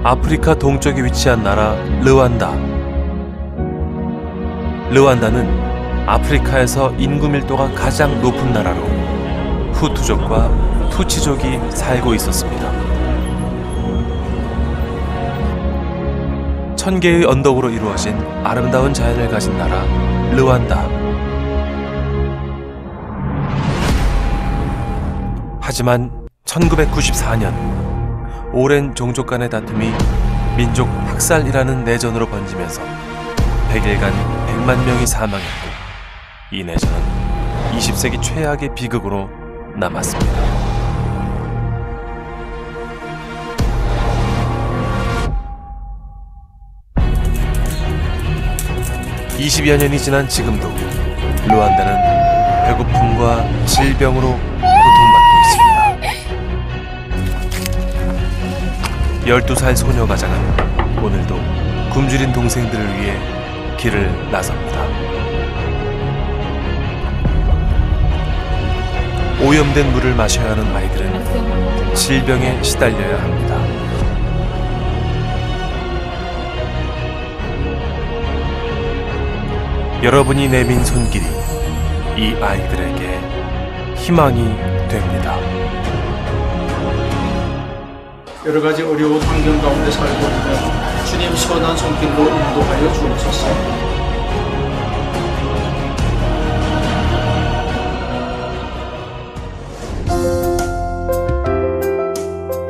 아프리카 동쪽에 위치한 나라 르완다. 르완다는 아프리카에서 인구 밀도가 가장 높은 나라로 후투족과 투치족이 살고 있었습니다. 1000개의 언덕으로 이루어진 아름다운 자연을 가진 나라 르완다. 하지만 1994년 오랜 종족 간의 다툼이 민족 학살이라는 내전으로 번지면서 100일간 100만 명이 사망했고, 이 내전은 20세기 최악의 비극으로 남았습니다. 20여 년이 지난 지금도 르완다는 배고픔과 질병으로 고통받고 있습니다. 12살 소녀 가장은 오늘도 굶주린 동생들을 위해 길을 나섭니다. 오염된 물을 마셔야 하는 아이들은 질병에 시달려야 합니다. 여러분이 내민 손길이 이 아이들에게 희망이 됩니다. 여러 가지 어려운 환경 가운데 살고 있는 주님 선한 손길로 인도하여 주옵소서.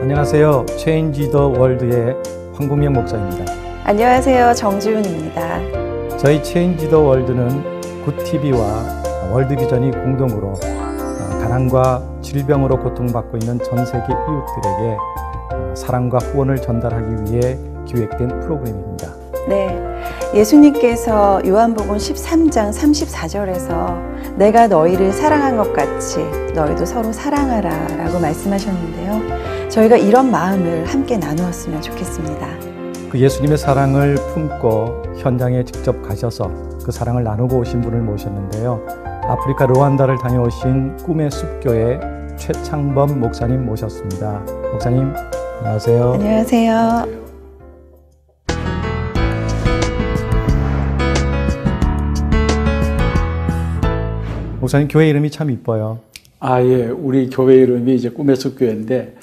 안녕하세요. 체인지 더 월드의 황국명 목사입니다. 안녕하세요. 정지훈입니다. 저희 체인지 더 월드는 굿TV와 월드비전이 공동으로 가난과 질병으로 고통받고 있는 전 세계 이웃들에게 사랑과 후원을 전달하기 위해 기획된 프로그램입니다. 네, 예수님께서 요한복음 13장 34절에서 내가 너희를 사랑한 것 같이 너희도 서로 사랑하라 라고 말씀하셨는데요. 저희가 이런 마음을 함께 나누었으면 좋겠습니다. 그 예수님의 사랑을 품고 현장에 직접 가셔서 그 사랑을 나누고 오신 분을 모셨는데요. 아프리카 르완다를 다녀오신 꿈의 숲교회 최창범 목사님 모셨습니다. 목사님, 안녕하세요. 안녕하세요. 목사님, 교회 이름이 참 이뻐요. 예. 우리 교회 이름이 이제 꿈의 숲 교회인데,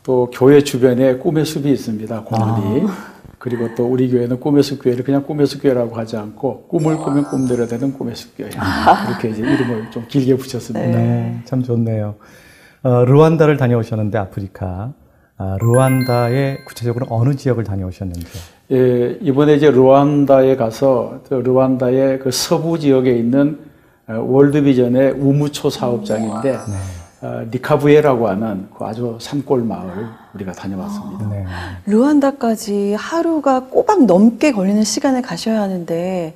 또 교회 주변에 꿈의 숲이 있습니다. 공원이. 그리고 또 우리 교회는 꿈의 숲 교회를 그냥 꿈의 숲 교회라고 하지 않고 꿈을 꾸면 꿈대로 되는 꿈의 숲 교회. 이렇게 이제 이름을 좀 길게 붙였습니다. 네, 참 좋네요. 르완다를 다녀오셨는데 아프리카. 르완다의 구체적으로 어느 지역을 다녀오셨는지요? 예, 이번에 이제 르완다에 가서 르완다의 그 서부 지역에 있는 월드비전의 우무초 사업장인데 리카부에라고 하는 그 아주 산골 마을 우리가 다녀왔습니다. 네. 르완다까지 하루가 꼬박 넘게 걸리는 시간을 가셔야 하는데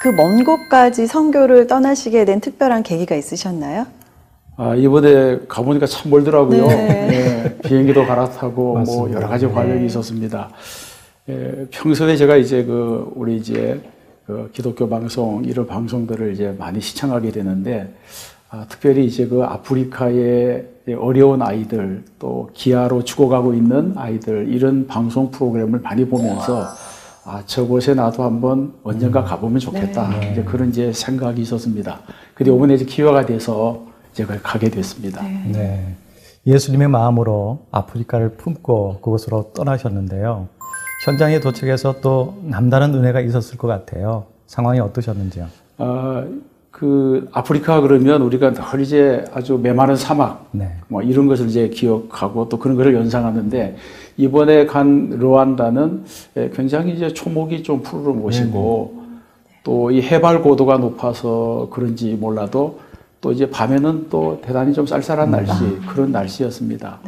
그 먼 곳까지 선교를 떠나시게 된 특별한 계기가 있으셨나요? 이번에 가보니까 참 멀더라고요. 네. 네, 비행기도 갈아타고 뭐 여러 가지 관련이 있었습니다. 평소에 제가 이제 우리 이제 기독교 방송 이런 방송들을 이제 많이 시청하게 되는데 특별히 이제 아프리카의 어려운 아이들 또 기아로 죽어가고 있는 아이들 이런 방송 프로그램을 많이 보면서 저곳에 나도 한번 언젠가 가보면 좋겠다. 네. 이제 그런 이제 생각이 있었습니다. 근데 이번에 이제 기회가 돼서 제가 가게 됐습니다. 네. 예수님의 마음으로 아프리카를 품고 그곳으로 떠나셨는데요. 현장에 도착해서 또 남다른 은혜가 있었을 것 같아요. 상황이 어떠셨는지요? 아프리카 그러면 우리가 늘 이제 아주 메마른 사막, 네. 뭐 이런 것을 이제 기억하고 또 그런 것을 연상하는데 이번에 간 르완다는 굉장히 이제 초목이 좀 푸르르 모시고 또 이 해발 고도가 높아서 그런지 몰라도 또 이제 밤에는 또 대단히 좀 쌀쌀한 날씨, 그런 날씨였습니다.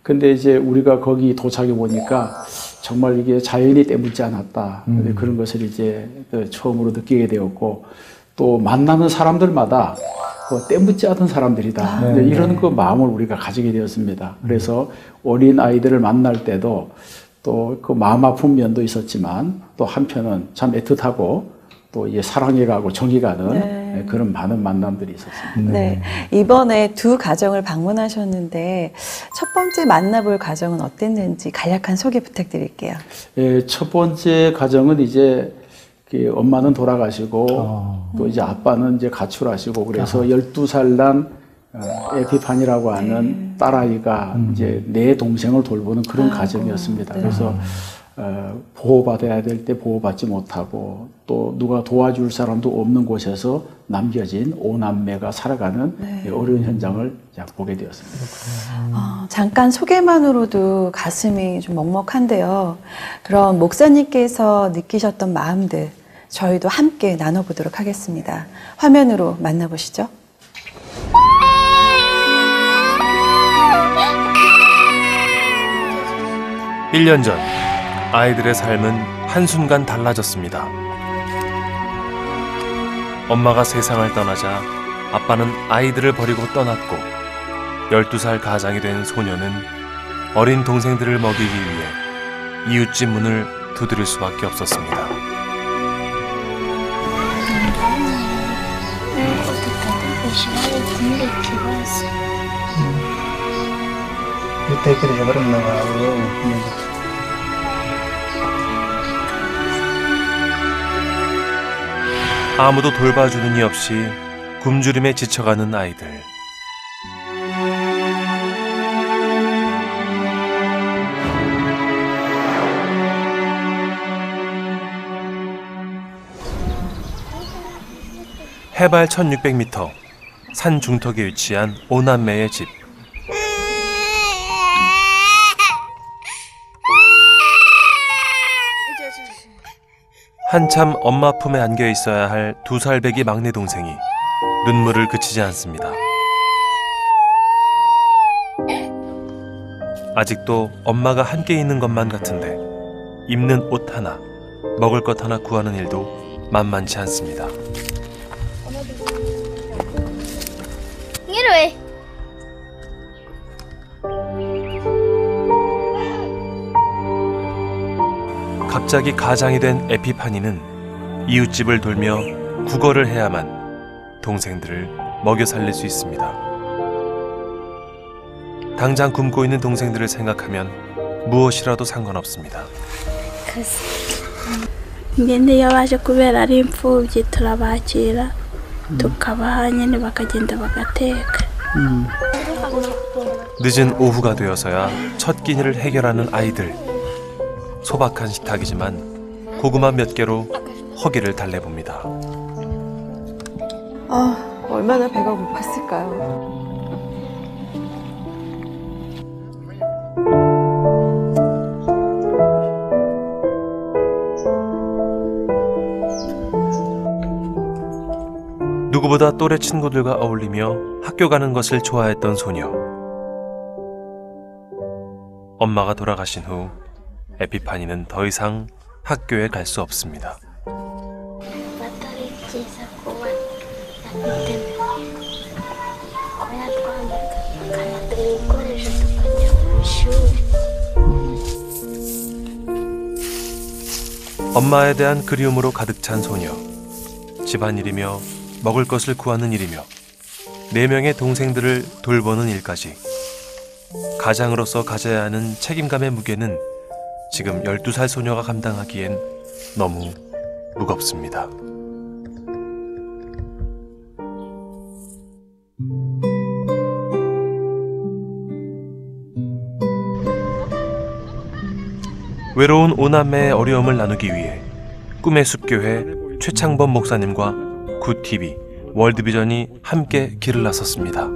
근데 이제 우리가 거기 도착해 보니까 정말 이게 자연이 때묻지 않았다. 그런 것을 이제 처음으로 느끼게 되었고 또 만나는 사람들마다 때묻지 않은 사람들이다. 이런 그 마음을 우리가 가지게 되었습니다. 그래서 어린 아이들을 만날 때도 또 그 마음 아픈 면도 있었지만 또 한편은 참 애틋하고 또 이제 사랑해 가고 정이 가는 네. 그런 많은 만남들이 있었습니다. 네. 이번에 두 가정을 방문하셨는데 첫 번째 만나볼 가정은 어땠는지 간략한 소개 부탁드릴게요. 첫 번째 가정은 이제 엄마는 돌아가시고 또 이제 아빠는 이제 가출하시고 그래서 12살 난 에피판이라고 하는 딸아이가 이제 내 동생을 돌보는 그런 가정이었습니다. 네. 그래서 보호받아야 될 때 보호받지 못하고 또 누가 도와줄 사람도 없는 곳에서 남겨진 5남매가 살아가는 어려운 현장을 보게 되었습니다. 잠깐 소개만으로도 가슴이 좀 먹먹한데요. 그럼 목사님께서 느끼셨던 마음들 저희도 함께 나눠보도록 하겠습니다. 화면으로 만나보시죠. 일 년 전 아이들의 삶은 한순간 달라졌습니다. 엄마가 세상을 떠나자 아빠는 아이들을 버리고 떠났고 12살 가장이 된 소녀는 어린 동생들을 먹이기 위해 이웃집 문을 두드릴 수밖에 없었습니다. 아무도 돌봐주는 이 없이 굶주림에 지쳐가는 아이들. 해발 1600m, 산 중턱에 위치한 5남매의 집. 한참 엄마 품에 안겨 있어야 할 2살 배기 막내 동생이 눈물을 그치지 않습니다. 아직도 엄마가 함께 있는 것만 같은데 입는 옷 하나, 먹을 것 하나 구하는 일도 만만치 않습니다. 이리 갑자기 가장이 된 에피파니는 이웃집을 돌며 구걸을 해야만 동생들을 먹여 살릴 수 있습니다. 당장 굶고 있는 동생들을 생각하면 무엇이라도 상관없습니다. ngende yabaje kubera ari imfubyi turabakira tukabaha nyine bakagenda bagateka. 늦은 오후가 되어서야 첫 끼니를 해결하는 아이들. 소박한 식탁이지만 고구마 몇 개로 허기를 달래봅니다. 얼마나 배가 고팠을까요? 누구보다 또래 친구들과 어울리며 학교 가는 것을 좋아했던 소녀. 엄마가 돌아가신 후 에피파니는 더 이상 학교에 갈 수 없습니다. 엄마에 대한 그리움으로 가득 찬 소녀. 집안일이며 먹을 것을 구하는 일이며 4명의 동생들을 돌보는 일까지. 가장으로서 가져야 하는 책임감의 무게는 지금 12살 소녀가 감당하기엔 너무 무겁습니다. 외로운 5남매의 어려움을 나누기 위해 꿈의 숲교회 최창범 목사님과 굿TV, 월드비전이 함께 길을 나섰습니다.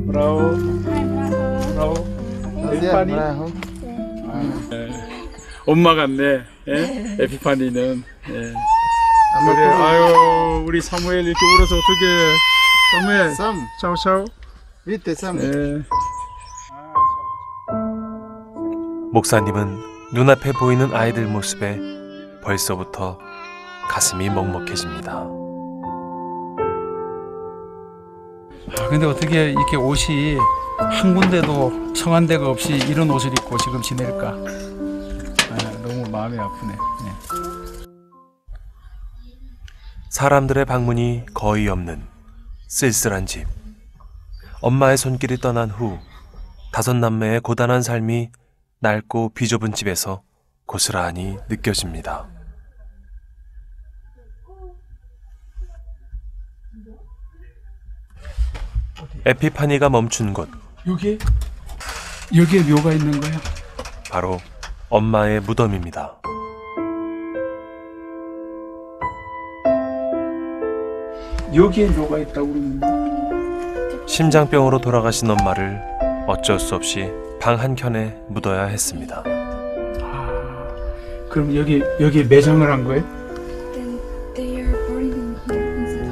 브라우. 에피파니. 엄마 같네. 예? 에피파니는. 예. 그래. 아유, 우리 사무엘 이렇게 울어서 어떡해. 사무엘. 차우차우. 밑에 사무엘. 목사님은 눈앞에 보이는 아이들 모습에 벌써부터 가슴이 먹먹해집니다. 근데 어떻게 이렇게 옷이 한 군데도 청한데가 없이 이런 옷을 입고 지금 지낼까? 너무 마음이 아프네. 사람들의 방문이 거의 없는 쓸쓸한 집. 엄마의 손길이 떠난 후 5남매의 고단한 삶이 낡고 비좁은 집에서 고스란히 느껴집니다. 에피파니가 멈춘 곳, 여기에 묘가 있는 거야? 바로 엄마의 무덤입니다. 여기에 묘가 있다고 그러는데. 심장병으로 돌아가신 엄마를 어쩔 수 없이 방 한켠에 묻어야 했습니다. 그럼 여기 매장을 한 거예요? Then they are buried in here inside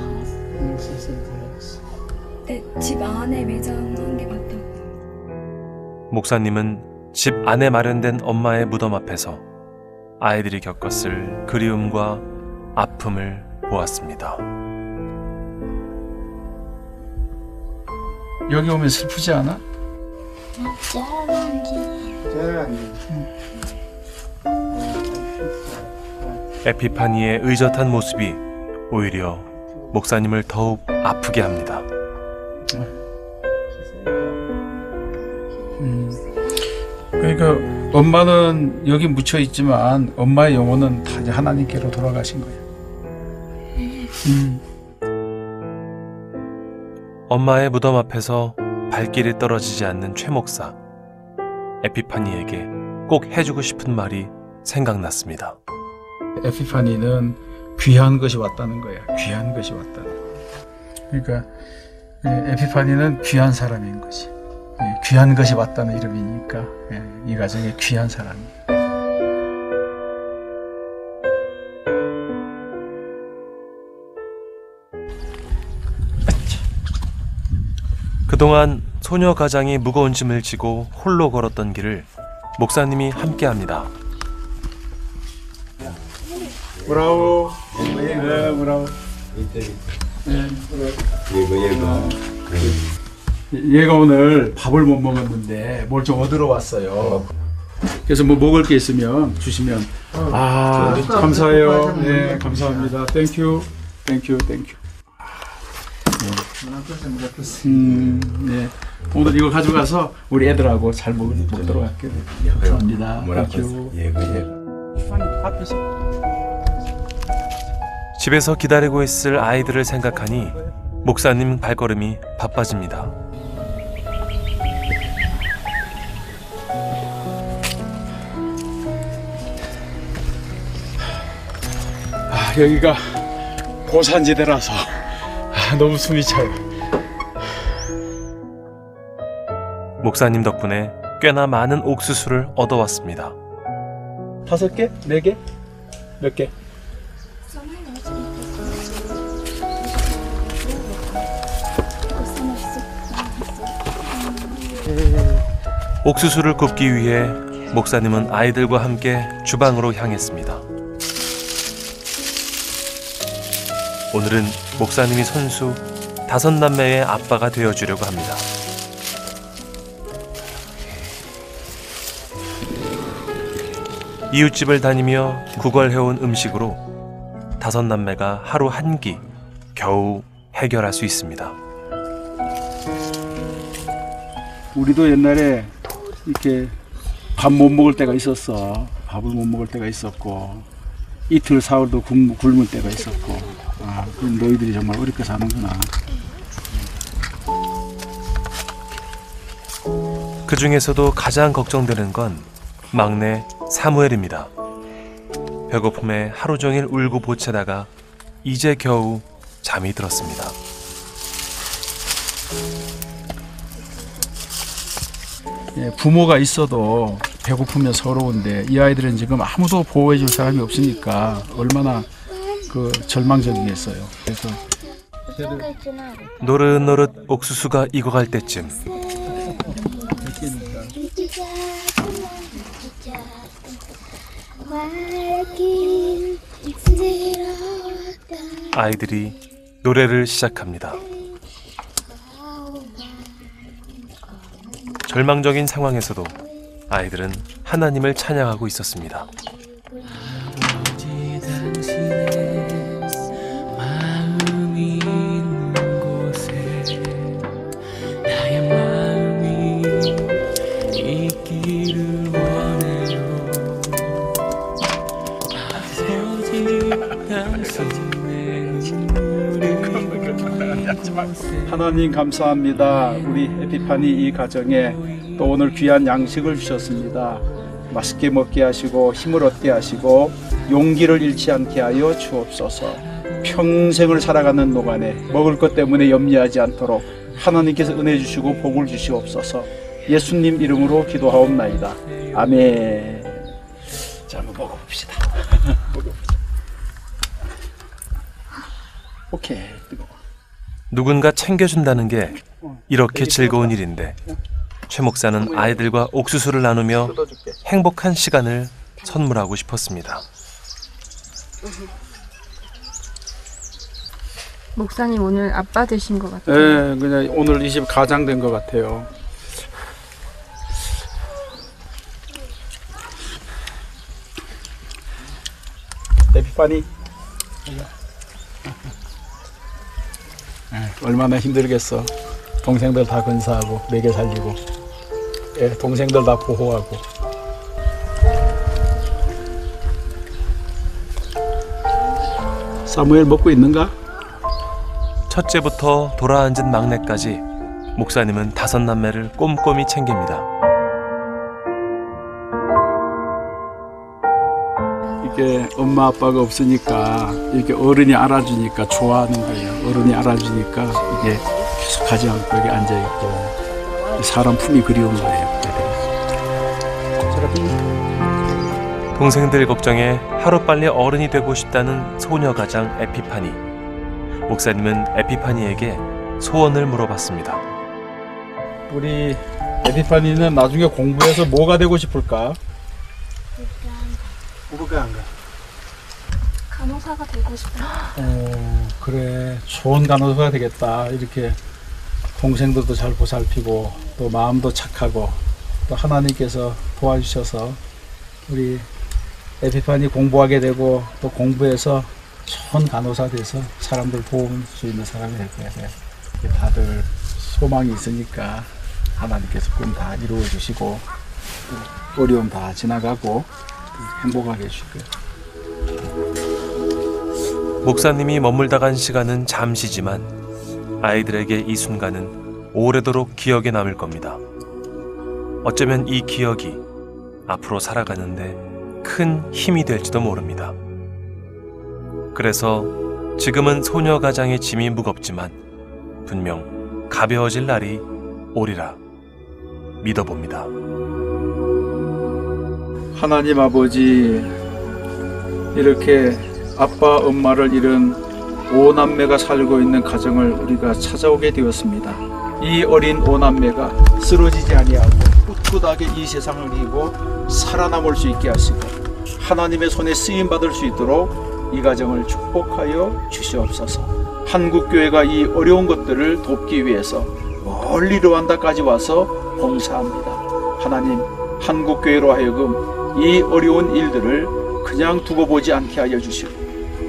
house. 네, 집 안에 매장한 게 맞다고. 목사님은 집 안에 마련된 엄마의 무덤 앞에서 아이들이 겪었을 그리움과 아픔을 보았습니다. 여기 오면 슬프지 않아? 에피파니의 의젓한 모습이 오히려 목사님을 더욱 아프게 합니다. 그러니까 엄마는 여기 묻혀 있지만 엄마의 영혼은 다 이제 하나님께로 돌아가신 거예요. 엄마의 무덤 앞에서 발길이 떨어지지 않는 최 목사. 에피파니에게 꼭 해주고 싶은 말이 생각났습니다. 에피파니는 귀한 것이 왔다는 거야. 귀한 것이 왔다는 거야. 그러니까 에피파니는 귀한 사람인 거지. 귀한 것이 왔다는 이름이니까 이 가정에 귀한 사람이야. 그동안 소녀 가장이 무거운 짐을 지고 홀로 걸었던 길을 목사님이 함께합니다. 브라보. 네, 브라보. 얘가 오늘 밥을 못 먹었는데 뭘 좀 얻으러 왔어요. 그래서 뭐 먹을 게 있으면 주시면 감사해요. 네, 감사합니다. 땡큐. 네. 오늘 이거 가져가서 우리 애들하고 잘 먹도록 할게요. 감사합니다. 땡큐. 집에서 기다리고 있을 아이들을 생각하니 목사님 발걸음이 바빠집니다. 여기가 고산지대라서 너무 숨이 차요. 목사님 덕분에 꽤나 많은 옥수수를 얻어왔습니다. 5개? 4개? 몇 개? 옥수수를 굽기 위해 목사님은 아이들과 함께 주방으로 향했습니다. 오늘은 목사님이 손수 5남매의 아빠가 되어주려고 합니다. 이웃집을 다니며 구걸해온 음식으로 5남매가 하루 한 끼 겨우 해결할 수 있습니다. 우리도 옛날에 이렇게 밥 못 먹을 때가 있었어. 밥을 못 먹을 때가 있었고 이틀 사흘도 굶을 때가 있었고. 그럼 너희들이 정말 어렵게 사는구나. 그 중에서도 가장 걱정되는 건 막내 사무엘입니다. 배고픔에 하루 종일 울고 보채다가 이제 겨우 잠이 들었습니다. 부모가 있어도 배고프면 서러운데 이 아이들은 지금 아무도 보호해 줄 사람이 없으니까 얼마나 절망적이겠어요. 그래서 노릇노릇 옥수수가 익어갈 때쯤 아이들이 노래를 시작합니다. 절망적인 상황에서도 아이들은 하나님을 찬양하고 있었습니다. 마지막 하나님 감사합니다. 우리 에피파니 이 가정에 또 오늘 귀한 양식을 주셨습니다. 맛있게 먹게 하시고 힘을 얻게 하시고 용기를 잃지 않게 하여 주옵소서. 평생을 살아가는 동안에 먹을 것 때문에 염려하지 않도록 하나님께서 은혜 주시고 복을 주시옵소서. 예수님 이름으로 기도하옵나이다. 아멘. 자, 한번 먹어봅시다. 먹어봅시다. 오케이, 뜨거워. 누군가 챙겨준다는 게 이렇게 즐거운 일인데 최 목사는 아이들과 옥수수를 나누며 행복한 시간을 선물하고 싶었습니다. 목사님 오늘 아빠 되신 것 같아요. 네, 그냥 오늘 이 집 가장 된 것 같아요. 에피파니. 얼마나 힘들겠어. 동생들 다 근사하고 먹여 살리고 동생들 다 보호하고. 사무엘 먹고 있는가? 첫째부터 돌아앉은 막내까지 목사님은 5남매를 꼼꼼히 챙깁니다. 이게 엄마 아빠가 없으니까 이렇게 어른이 알아주니까 좋아하는 거예요. 어른이 알아주니까 이게 계속 가지 않고 여기 앉아 있고 사람 품이 그리운 거예요. 동생들 걱정에 하루빨리 어른이 되고 싶다는 소녀 가장 에피파니. 목사님은 에피파니에게 소원을 물어봤습니다. 우리 에피파니는 나중에 공부해서 뭐가 되고 싶을까? 뭐가 안 가? 간호사가 되고 싶어요. 그래, 좋은 간호사가 되겠다. 이렇게 동생들도 잘 보살피고 또 마음도 착하고 또 하나님께서 도와주셔서 우리 에피파니 공부하게 되고 또 공부해서 좋은 간호사 돼서 사람들 도울 수 있는 사람이 될 거야. 다들 소망이 있으니까 하나님께서 꿈 다 이루어 주시고 어려움 다 지나가고 행복하게 해줄 거예요. 목사님이 머물다 간 시간은 잠시지만 아이들에게 이 순간은 오래도록 기억에 남을 겁니다. 어쩌면 이 기억이 앞으로 살아가는데 큰 힘이 될지도 모릅니다. 그래서 지금은 소녀 가장의 짐이 무겁지만 분명 가벼워질 날이 오리라 믿어봅니다. 하나님 아버지, 이렇게 아빠 엄마를 잃은 5남매가 살고 있는 가정을 우리가 찾아오게 되었습니다. 이 어린 5남매가 쓰러지지 아니하고 꿋꿋하게 이 세상을 이기고 살아남을 수 있게 하시고 하나님의 손에 쓰임 받을 수 있도록 이 가정을 축복하여 주시옵소서. 한국교회가 이 어려운 것들을 돕기 위해서 멀리 르완다까지 와서 봉사합니다. 하나님, 한국교회로 하여금 이 어려운 일들을 그냥 두고 보지 않게 하여 주시고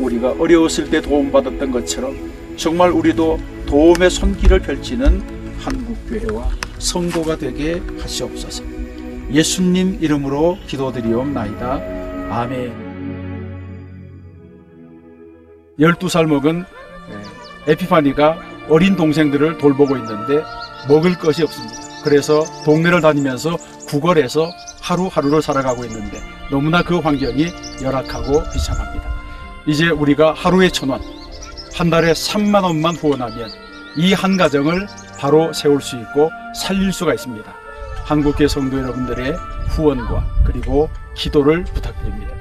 우리가 어려웠을 때 도움받았던 것처럼 정말 우리도 도움의 손길을 펼치는 한국교회와 성도가 되게 하시옵소서. 예수님 이름으로 기도드리옵나이다. 아멘. 12살 먹은 에피파니가 어린 동생들을 돌보고 있는데 먹을 것이 없습니다. 그래서 동네를 다니면서 구걸해서 하루하루를 살아가고 있는데 너무나 그 환경이 열악하고 비참합니다. 이제 우리가 하루에 1,000원, 한 달에 3만 원만 후원하면 이 한 가정을 바로 세울 수 있고 살릴 수가 있습니다. 한국교회 성도 여러분들의 후원과 그리고 기도를 부탁드립니다.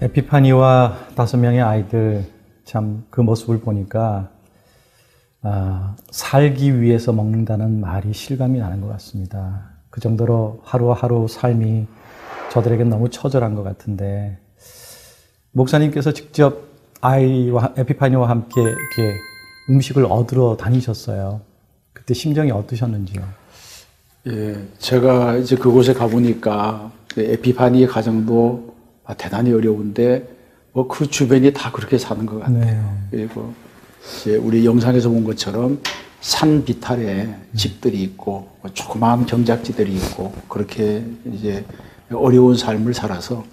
에피파니와 5명의 아이들 참 그 모습을 보니까 살기 위해서 먹는다는 말이 실감이 나는 것 같습니다. 그 정도로 하루하루 삶이 저들에게 너무 처절한 것 같은데 목사님께서 직접 아이와 에피파니와 함께 이렇게 음식을 얻으러 다니셨어요. 그때 심정이 어떠셨는지요? 예, 제가 이제 그곳에 가보니까 에피파니 가정도 대단히 어려운데 뭐 그 주변이 다 그렇게 사는 것 같아요. 네. 그리고 이제 우리 영상에서 본 것처럼 산 비탈에 집들이 있고 조그마한 경작지들이 있고 그렇게 이제 어려운 삶을 살아서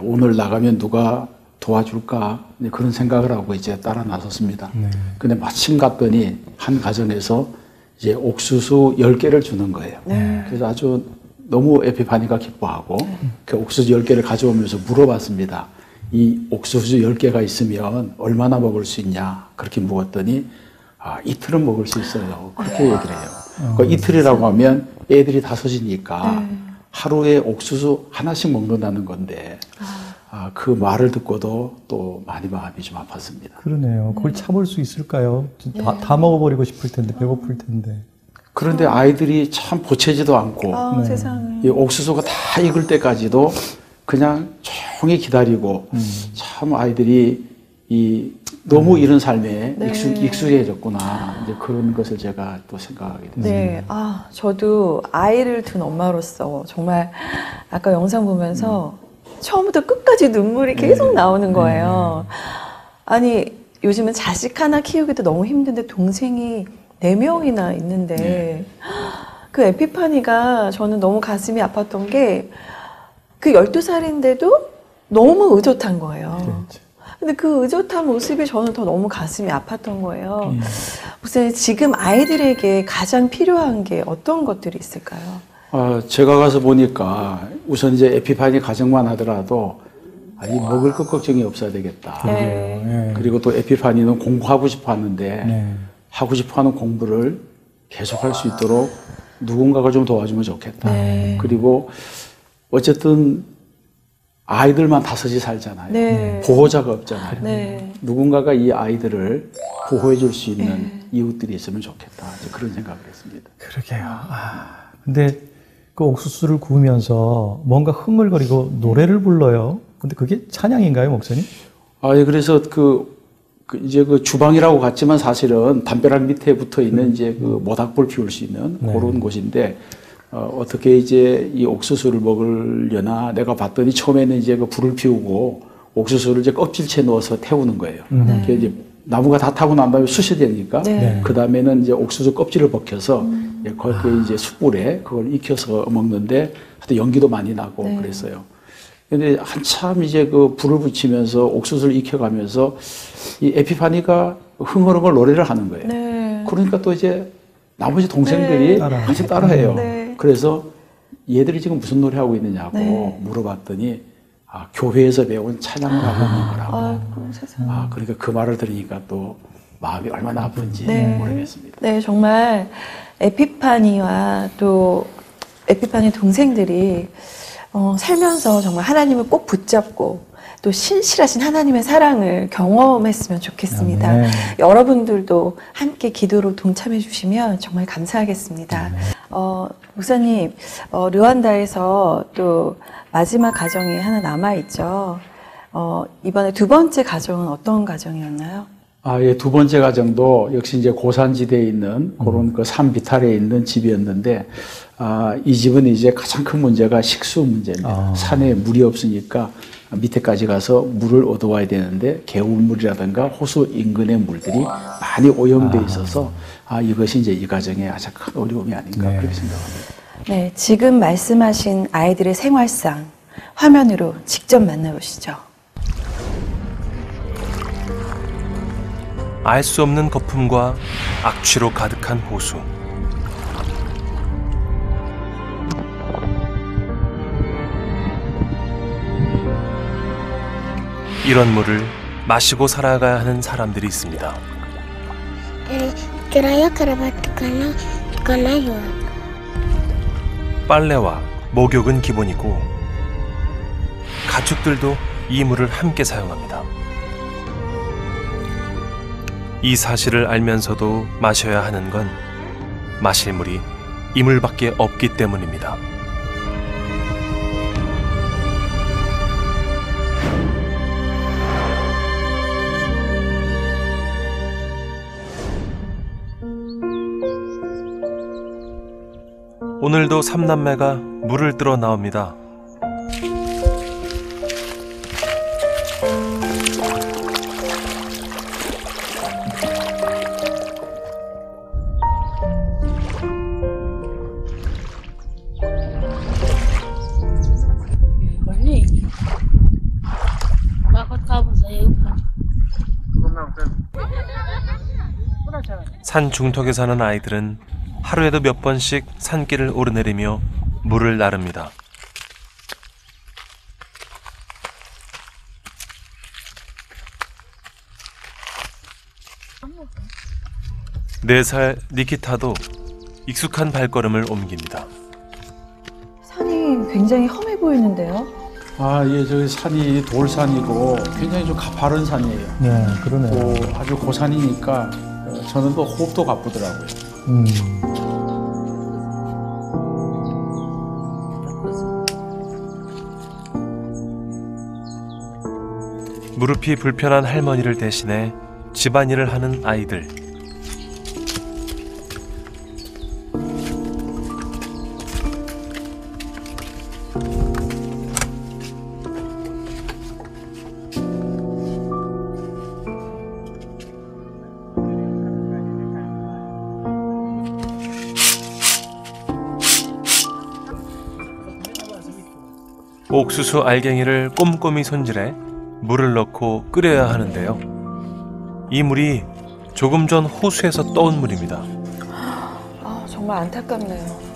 오늘 나가면 누가 도와줄까 이제 그런 생각을 하고 이제 따라 나섰습니다. 네. 근데 마침 갔더니 한 가정에서 이제 옥수수 10개를 주는 거예요. 그래서 아주 너무 에피파니가 기뻐하고 그 옥수수 10개를 가져오면서 물어봤습니다. 이 옥수수 10개가 있으면 얼마나 먹을 수 있냐? 그렇게 물었더니 이틀은 먹을 수 있어요. 그렇게 얘기를 해요. 그 이틀이라고 하면 애들이 5이니까 하루에 옥수수 하나씩 먹는다는 건데 그 말을 듣고도 또 많이 마음이 좀 아팠습니다. 그러네요. 그걸 참을 수 있을까요? 다 먹어버리고 싶을 텐데, 배고플 텐데. 그런데 아이들이 참 보채지도 않고 세상에. 이 옥수수가 다 익을 때까지도 그냥 조용히 기다리고 참 아이들이 너무 이런 삶에 익숙해졌구나 이제 그런 것을 제가 또 생각하게 됐습니다. 네, 저도 아이를 둔 엄마로서 정말 아까 영상 보면서 처음부터 끝까지 눈물이 계속 나오는 거예요. 아니 요즘은 자식 하나 키우기도 너무 힘든데 동생이 4명이나 있는데 그 에피파니가 저는 너무 가슴이 아팠던 게 그 12살인데도 너무 의젓한 거예요. 그렇죠. 근데 그 의젓한 모습이 저는 더 너무 가슴이 아팠던 거예요. 목사님, 지금 아이들에게 가장 필요한 게 어떤 것들이 있을까요? 제가 가서 보니까 우선 이제 에피파니 가정만 하더라도 이 먹을 것 걱정이 없어야 되겠다. 네. 그리고 또 에피파니는 공부하고 싶어 하는데 네. 하고 싶어 하는 공부를 계속할 수 있도록 누군가가 좀 도와주면 좋겠다. 그리고 어쨌든 아이들만 5이 살잖아요. 보호자가 없잖아요. 누군가가 이 아이들을 보호해 줄 수 있는 이웃들이 있으면 좋겠다. 이제 그런 생각을 했습니다. 그러게요. 근데 그 옥수수를 구우면서 뭔가 흥얼거리고 노래를 불러요. 근데 그게 찬양인가요, 목사님? 예, 그래서 이제 그 주방이라고 갔지만 사실은 담벼락 밑에 붙어 있는 이제 그 모닥불 피울 수 있는 그런 곳인데 어떻게 이제 이 옥수수를 먹으려나 내가 봤더니 처음에는 이제 그 불을 피우고 옥수수를 이제 껍질째 넣어서 태우는 거예요. 그게 이제 나무가 다 타고 난 다음에 숯이 되니까 그 다음에는 이제 옥수수 껍질을 벗겨서 거기에 이제 숯불에 그걸 익혀서 먹는데 하여튼 연기도 많이 나고 그랬어요. 근데 한참 이제 그 불을 붙이면서 옥수수를 익혀가면서 이 에피파니가 흥얼흥얼 노래를 하는 거예요. 그러니까 또 이제 나머지 동생들이 같이 따라해요. 그래서 얘들이 지금 무슨 노래 하고 있느냐고 물어봤더니 교회에서 배운 찬양을 하고 있는 거라고. 그러니까 그 말을 들으니까 또 마음이 얼마나 아픈지 모르겠습니다. 네, 정말 에피파니와 또 에피파니 동생들이 살면서 정말 하나님을 꼭 붙잡고 또 신실하신 하나님의 사랑을 경험했으면 좋겠습니다. 여러분들도 함께 기도로 동참해 주시면 정말 감사하겠습니다. 목사님, 르완다에서 또 마지막 가정이 하나 남아있죠. 이번에 2번째 가정은 어떤 가정이었나요? 예, 2번째 가정도 역시 이제 고산지대에 있는 그런 그 산 비탈에 있는 집이었는데, 이 집은 이제 가장 큰 문제가 식수 문제입니다. 산에 물이 없으니까 밑에까지 가서 물을 얻어와야 되는데 개울물이라든가 호수 인근의 물들이 많이 오염돼 있어서 이것이 이제 이 가정의 가장 큰 어려움이 아닌가 그렇게 생각합니다. 네, 지금 말씀하신 아이들의 생활상 화면으로 직접 만나보시죠. 알 수 없는 거품과 악취로 가득한 호수. 이런 물을 마시고 살아가야 하는 사람들이 있습니다. 빨래와 목욕은 기본이고 가축들도 이 물을 함께 사용합니다. 이 사실을 알면서도 마셔야 하는 건 마실 물이 이 물밖에 없기 때문입니다. 오늘도 삼남매가 물을 뜰어 나옵니다. Bakit ka ba sa 산 중턱에 사는 아이들은 하루에도 몇 번씩 산길을 오르내리며 물을 나릅니다. 4살 니키타도 익숙한 발걸음을 옮깁니다. 산이 굉장히 험해 보이는데요. 아, 예, 저기 산이 돌산이고 굉장히 좀 가파른 산이에요. 네, 그러네요. 또 아주 고산이니까 저는 또 호흡도 가쁘더라고요. 무릎이 불편한 할머니를 대신해 집안일을 하는 아이들. 옥수수 알갱이를 꼼꼼히 손질해 물을 넣고 끓여야 하는데요. 이 물이 조금 전 호수에서 떠온 물입니다. 아, 정말 안타깝네요.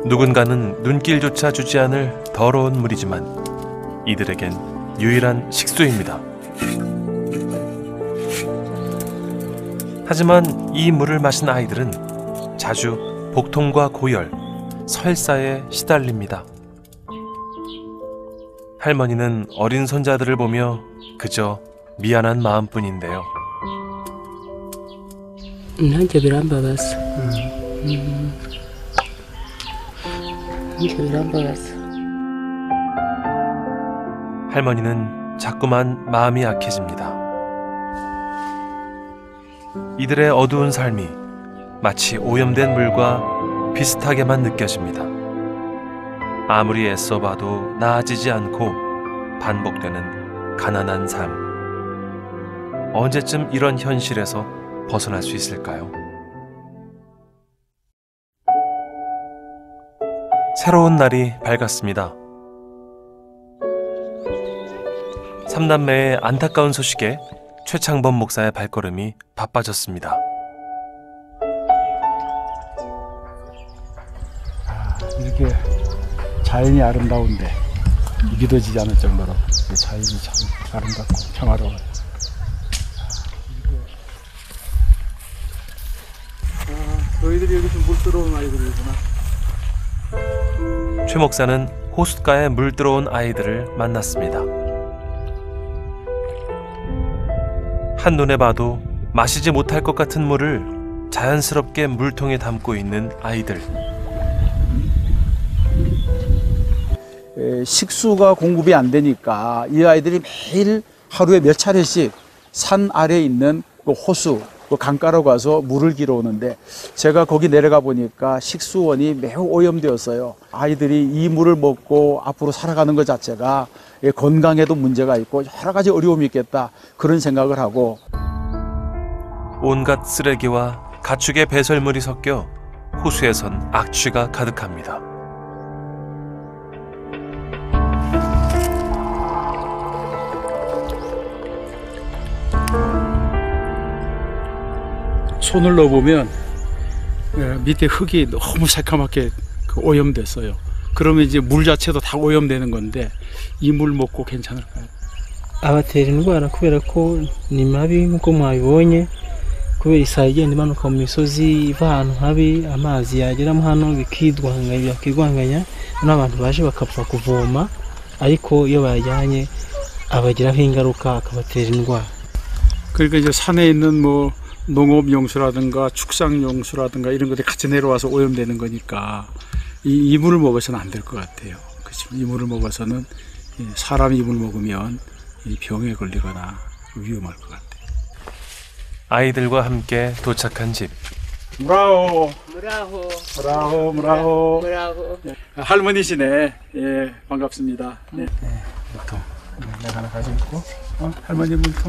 누군가는 눈길조차 주지 않을 더러운 물이지만 이들에겐 유일한 식수입니다. 하지만 이 물을 마신 아이들은 자주 복통과 고열, 설사에 시달립니다. 할머니는 어린 손자들을 보며 그저 미안한 마음뿐인데요. nanjye birambabaza nanjye birambabaza. 할머니는 자꾸만 마음이 약해집니다. 이들의 어두운 삶이 마치 오염된 물과 비슷하게만 느껴집니다. 아무리 애써봐도 나아지지 않고 반복되는 가난한 삶. 언제쯤 이런 현실에서 벗어날 수 있을까요? 새로운 날이 밝았습니다. 삼남매의 안타까운 소식에 최창범 목사의 발걸음이 바빠졌습니다. 이렇게 자연이 아름다운데 믿어지지 않을 정도로 자연이 참 아름답고 평화로워요. 너희들이 여기 좀 물 들어온 아이들이구나. 최 목사는 호숫가에 물 들어온 아이들을 만났습니다. 한눈에 봐도 마시지 못할 것 같은 물을 자연스럽게 물통에 담고 있는 아이들. 식수가 공급이 안 되니까 이 아이들이 매일 하루에 몇 차례씩 산 아래에 있는 그 호수, 그 강가로 가서 물을 길어 오는데 제가 거기 내려가 보니까 식수원이 매우 오염되었어요. 아이들이 이 물을 먹고 앞으로 살아가는 것 자체가 건강에도 문제가 있고 여러 가지 어려움이 있겠다, 그런 생각을 하고. 온갖 쓰레기와 가축의 배설물이 섞여 호수에선 악취가 가득합니다. 손을 넣어보면 밑에 흙이 너무 새카맣게 오염됐어요. 그러면 이제 물 자체도 다 오염되는 건데 이 물 먹고 괜찮을까요? abatera indwara kubera ko ni mabi nk'uko mwabibonye, kubera isaha igenda imanuka mu misozi iva ahantu habi, amazi yageramo hano bikidwanganya n'abantu baje bakapfa kuvoma, ariko iyo bayajyanye abagiraho ingaruka akabatera indwara. 그러니까 이제 산에 있는 뭐 농업 용수라든가 축산 용수라든가 이런 것들이 같이 내려와서 오염되는 거니까 이 물을 먹어서는 안 될 것 같아요. 그렇지만 이 물을 먹어서는 사람이 이 물을 먹으면 이 병에 걸리거나 위험할 것 같아요. 아이들과 함께 도착한 집. 브라호. 브라호. 브라호, 브라호. 브라호. 할머니시네. 예, 반갑습니다. 네. 물통. 내가 하나 가지고 있고. 할머니 물통.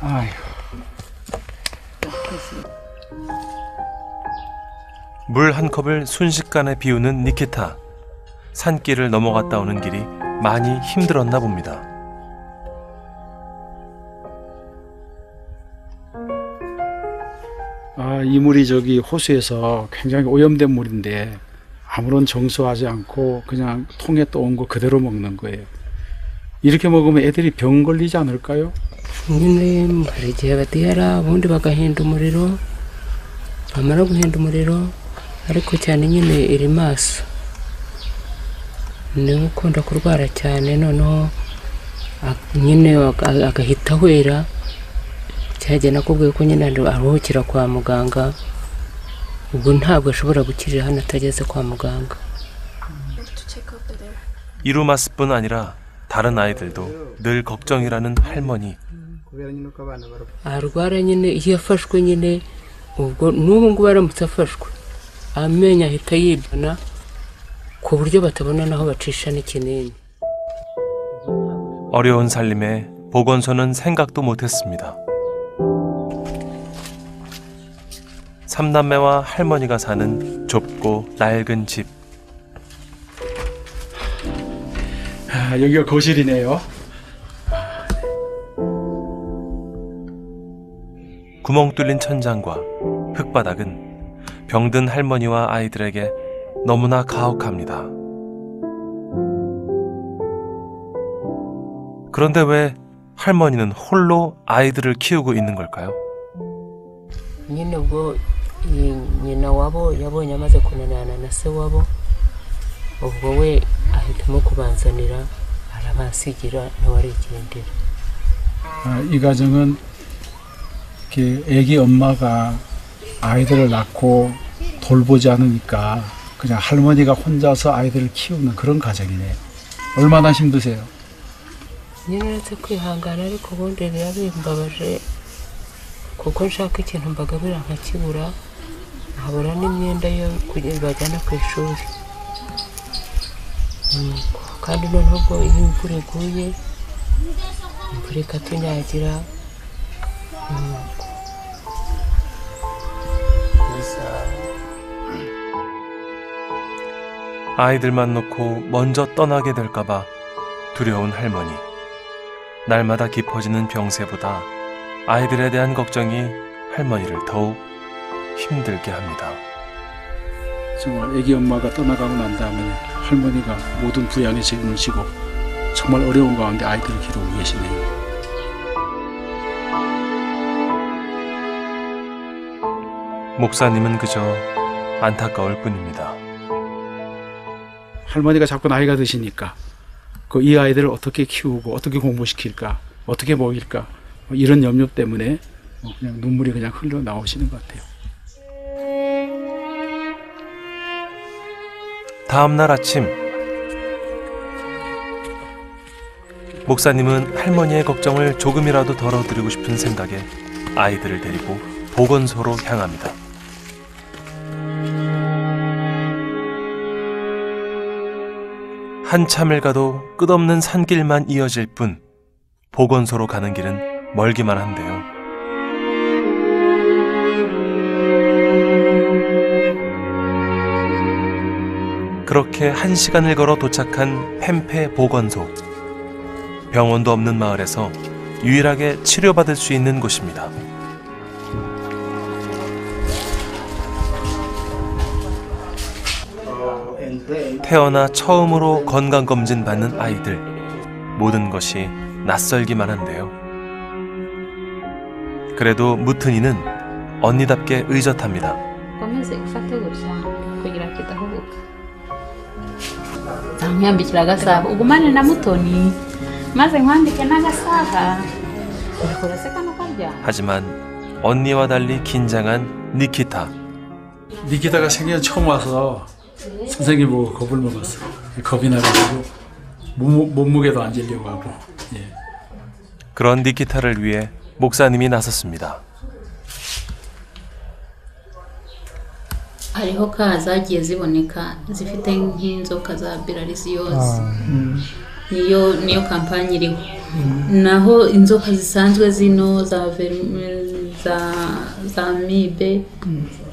아이고. 물 한 컵을 순식간에 비우는 니키타. 산길을 넘어갔다 오는 길이 많이 힘들었나 봅니다. 이 물이 저기 호수에서 굉장히 오염된 물인데 아무런 정수하지 않고 그냥 통에 떠온 거 그대로 먹는 거예요. 이렇게 먹으면 애들이 병 걸리지 않을까요? nyine hari igihe batera ubundi bagahinda umuriro bamara guhinda umuriro ariko cyane nyine iri maso niwe ukunda kurwara cyane noneho nyine agahita ahwera cyagiye nakubwiye ko nyine aruhukira kwa muganga ubwo ntabwo ashobora gukirira hano atageze kwa muganga. 이루마스뿐 아니라 다른 아이들도 늘 걱정이라는 할머니. arwara nyine iyo afashwe nyine ubwo n'ubu ngubu aramutse afashwe amenyo ahita yibana ku buryo batabona naho bacisha n'ikinini. 어려운 살림에 보건소는 생각도 못했습니다. 삼남매와 할머니가 사는 좁고 낡은 집. 여기가 거실이네요. 구멍 뚫린 천장과 흙바닥은 병든 할머니와 아이들에게 너무나 가혹합니다. 그런데 왜 할머니는 홀로 아이들을 키우고 있는 걸까요? nyine ubwo nyina wabo yabonye amaze kunanana na se wabo ubwo we ahitamo kubanzanira arabasigira nawe arigendera. 이 가정은 애기 엄마가 아이들을 낳고 돌보지 않으니까 그냥 할머니가 혼자서 아이들을 키우는 그런 가정이네. 얼마나 힘드세요? nyine uretse kwihangana ariko ubundi biba bimbabaje kuko nshaka ikintu mbagabira nkakibura nkabura n'imyenda yo bajyana ku ishuri kandi noneho ubwo iyo imvura iguye imvura ikatunyagira 아이들만 놓고 먼저 떠나게 될까봐 두려운 할머니. 날마다 깊어지는 병세보다 아이들에 대한 걱정이 할머니를 더욱 힘들게 합니다. 정말 애기 엄마가 떠나가고 난 다음에 할머니가 모든 부양의 책임을 지고 정말 어려운 가운데 아이들을 기르고 계시네요. 목사님은 그저 안타까울 뿐입니다. 할머니가 자꾸 나이가 드시니까 이 아이들을 어떻게 키우고 어떻게 공부시킬까 어떻게 먹일까 이런 염려 때문에 그냥 눈물이 그냥 흘러 나오시는 것 같아요. 다음 날 아침 목사님은 할머니의 걱정을 조금이라도 덜어드리고 싶은 생각에 아이들을 데리고 보건소로 향합니다. 한참을 가도 끝없는 산길만 이어질 뿐 보건소로 가는 길은 멀기만 한데요. 그렇게 1시간을 걸어 도착한 펜페 보건소. 병원도 없는 마을에서 유일하게 치료받을 수 있는 곳입니다. 태어나 처음으로 건강검진 받는 아이들. 모든 것이 낯설기만 한데요. 그래도 무튼이는 언니답게 의젓합니다. 하지만 언니와 달리 긴장한 니키타. 니키타가 생전 처음 와서 선생님 보고 겁을 먹었어. 겁이 나가지고 몸무게도 안 재려고 하고. 예. 그런 니키타를 위해 목사님이 나섰습니다. hariho ka zagiye ziboneka zifite nk'inzoka za bilharziose niyo kampanye iriho naho inzoka zisanzwe zino za za mibe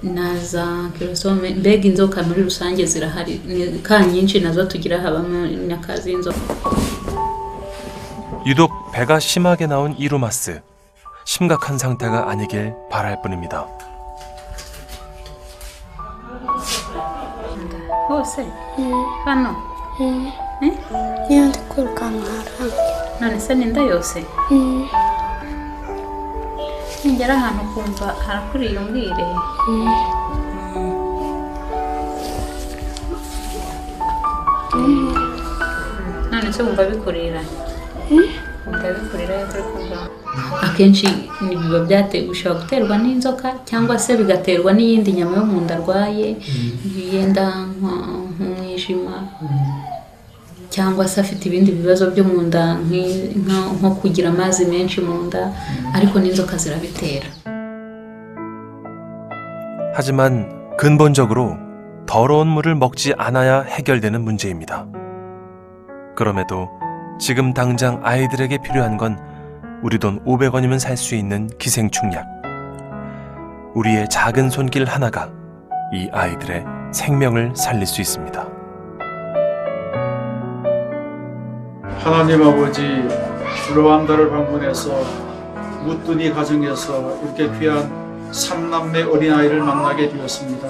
na za kirosome, mbega inzoka muri rusange zirahari, ni ka nyinshi nazo tugira habamo nyakazi inzoka. 유독 배가 심하게 나온 이루마스. 심각한 상태가 아니길 바랄 뿐입니다. hose hano niyo ndi kwirukanka hariya none se ninda yose ningera ahantu kumva harakuriye umbwire. none se wumva bikurira akenshi biba byatewe, bishobora guterwa n'inzoka cyangwa se bigaterwa n'iyindi nyama yo mu nda arwaye, yenda nk'umwijima cyangwa se afite ibindi bibazo byo mu nda nko kugira amazi menshi mu nda, ariko n'inzoka zirabitera. 하지만 근본적으로 더러운 물을 먹지 않아야 해결되는 문제입니다. 그럼에도 지금 당장 아이들에게 필요한 건 우리 돈 500원이면 살 수 있는 기생충약. 우리의 작은 손길 하나가 이 아이들의 생명을 살릴 수 있습니다. 하나님 아버지, 루안다를 방문해서 무뚜니 가정에서 이렇게 귀한 3남매 어린아이를 만나게 되었습니다.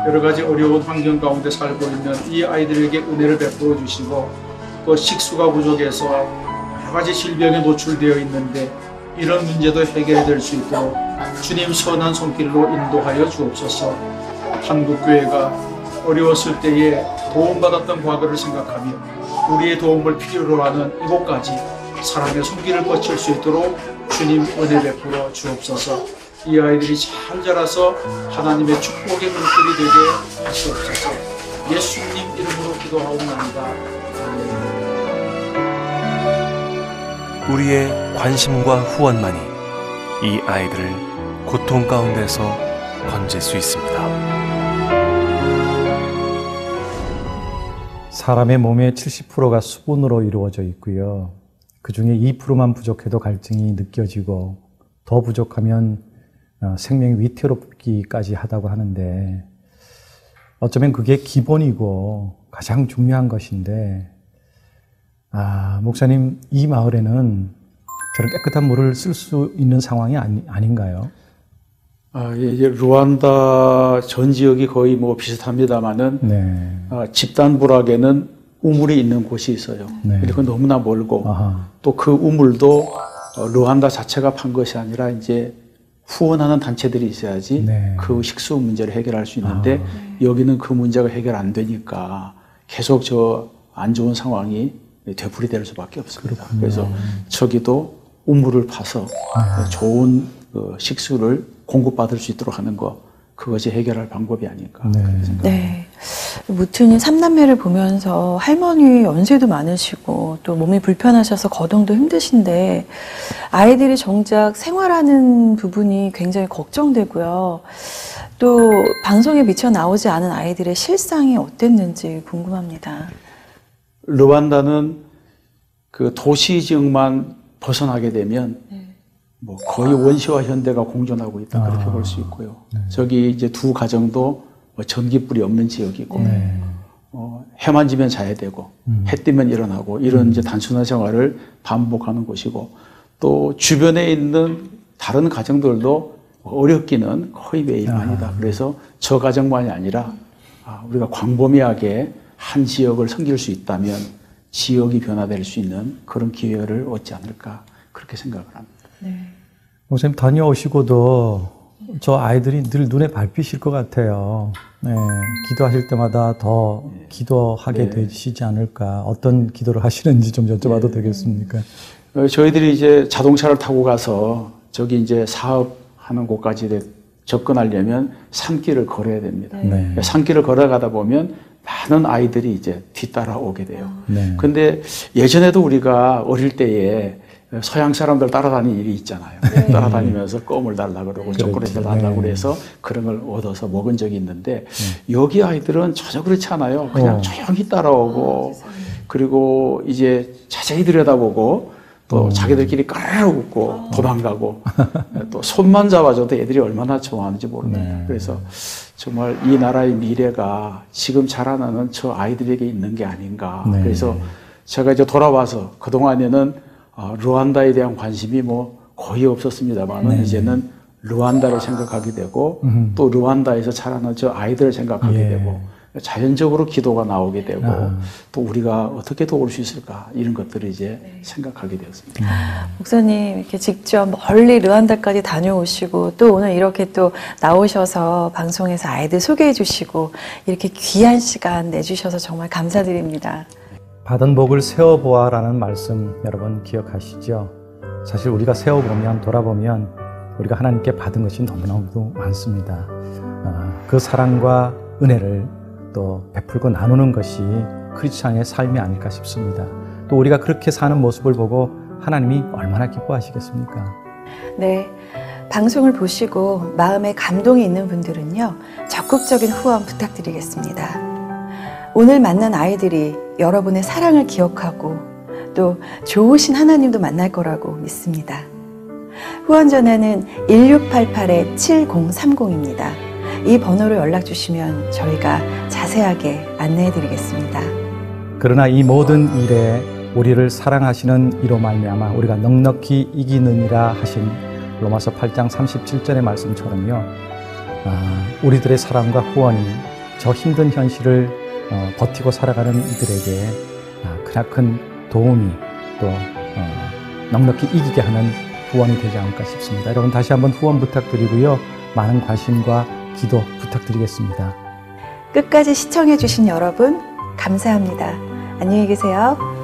여러 가지 어려운 환경 가운데 살고 있는 이 아이들에게 은혜를 베풀어 주시고, 또 식수가 부족해서 여러 가지 질병에 노출되어 있는데 이런 문제도 해결될 수 있도록 주님 선한 손길로 인도하여 주옵소서. 한국교회가 어려웠을 때에 도움받았던 과거를 생각하며 우리의 도움을 필요로 하는 이곳까지 사랑의 손길을 뻗칠 수 있도록 주님 은혜 베풀어 주옵소서. 이 아이들이 잘 자라서 하나님의 축복의 물결이 되게 하시옵소서. 예수님 이름으로 기도하옵나이다. 우리의 관심과 후원만이 이 아이들을 고통 가운데서 건질 수 있습니다. 사람의 몸의 70%가 수분으로 이루어져 있고요. 그 중에 2%만 부족해도 갈증이 느껴지고 더 부족하면 생명이 위태롭기까지 하다고 하는데, 어쩌면 그게 기본이고 가장 중요한 것인데, 목사님, 이 마을에는 저런 깨끗한 물을 쓸 수 있는 상황이 아닌가요? 예, 루안다 전 지역이 거의 뭐 비슷합니다만은, 네. 집단 부락에는 우물이 있는 곳이 있어요. 네. 그리고 너무나 멀고, 아하. 또 그 우물도 루안다 자체가 판 것이 아니라 이제 후원하는 단체들이 있어야지 네. 그 식수 문제를 해결할 수 있는데, 여기는 그 문제가 해결 안 되니까 계속 저 안 좋은 상황이 되풀이될 수밖에 없습니다. 그렇군요. 그래서 저기도 우물을 파서 좋은 식수를 공급받을 수 있도록 하는 것, 그것이 해결할 방법이 아닐까 생각합니다. 네. 무트님 3남매를 보면서 할머니 연세도 많으시고 또 몸이 불편하셔서 거동도 힘드신데 아이들이 정작 생활하는 부분이 굉장히 걱정되고요. 또 방송에 미처 나오지 않은 아이들의 실상이 어땠는지 궁금합니다. 루안다는 그 도시 지역만 벗어나게 되면 뭐 거의 원시와 현대가 공존하고 있다, 그렇게 볼 수 있고요. 저기 이제 두 가정도 뭐 전기불이 없는 지역이고, 해만 지면 자야 되고, 해 뜨면 일어나고, 이런 이제 단순한 생활을 반복하는 곳이고, 또 주변에 있는 다른 가정들도 어렵기는 거의 매일만이다. 그래서 저 가정만이 아니라 우리가 광범위하게 한 지역을 섬길 수 있다면 지역이 변화될 수 있는 그런 기회를 얻지 않을까, 그렇게 생각을 합니다. 네. 목사님 다녀오시고도 저 아이들이 늘 눈에 밟히실 것 같아요. 네, 기도하실 때마다 더 기도하게 되시지 않을까. 어떤 기도를 하시는지 좀 여쭤봐도 되겠습니까? 저희들이 이제 자동차를 타고 가서 저기 이제 사업하는 곳까지 접근하려면 산길을 걸어야 됩니다. 네. 산길을 걸어가다 보면 많은 아이들이 이제 뒤따라 오게 돼요. 네. 근데 예전에도 우리가 어릴 때에 서양 사람들 따라다니는 일이 있잖아요. 따라다니면서 껌을 달라고 그러고 초콜릿을 달라고 그래서 그런 걸 얻어서 먹은 적이 있는데, 여기 아이들은 전혀 그렇지 않아요. 그냥 조용히 따라오고, 그리고 이제 자세히 들여다보고, 또 자기들끼리 깔깔 웃고 도망가고 또 손만 잡아줘도 애들이 얼마나 좋아하는지 모릅니다. 네. 그래서 정말 이 나라의 미래가 지금 자라나는 저 아이들에게 있는 게 아닌가. 네. 그래서 제가 이제 돌아와서 그동안에는 루안다에 대한 관심이 뭐 거의 없었습니다만 네. 이제는 루안다를 생각하게 되고 또 루안다에서 자라는 저 아이들을 생각하게 예. 되고 자연적으로 기도가 나오게 되고 또 우리가 어떻게 도울 수 있을까 이런 것들을 이제 생각하게 되었습니다. 목사님 이렇게 직접 멀리 르완다까지 다녀오시고 또 오늘 이렇게 또 나오셔서 방송에서 아이들 소개해 주시고 이렇게 귀한 시간 내주셔서 정말 감사드립니다. 받은 복을 세어보아라는 말씀 여러분 기억하시죠? 사실 우리가 세어보면 돌아보면 우리가 하나님께 받은 것이 너무너무 많습니다. 그 사랑과 은혜를 또 베풀고 나누는 것이 크리스찬의 삶이 아닐까 싶습니다. 또 우리가 그렇게 사는 모습을 보고 하나님이 얼마나 기뻐하시겠습니까? 네, 방송을 보시고 마음에 감동이 있는 분들은요, 적극적인 후원 부탁드리겠습니다. 오늘 만난 아이들이 여러분의 사랑을 기억하고 또 좋으신 하나님도 만날 거라고 믿습니다. 후원 전화는 1688-7030입니다. 이 번호로 연락 주시면 저희가 자세하게 안내해 드리겠습니다. 그러나 이 모든 일에 우리를 사랑하시는 이로 말미암아 우리가 넉넉히 이기느니라 하신 로마서 8장 37절의 말씀처럼요, 우리들의 사랑과 후원이 저 힘든 현실을 버티고 살아가는 이들에게 크나큰 도움이 또 넉넉히 이기게 하는 후원이 되지 않을까 싶습니다. 여러분 다시 한번 후원 부탁드리고요, 많은 관심과 기도 부탁드리겠습니다. 끝까지 시청해 주신 여러분 감사합니다. 안녕히 계세요.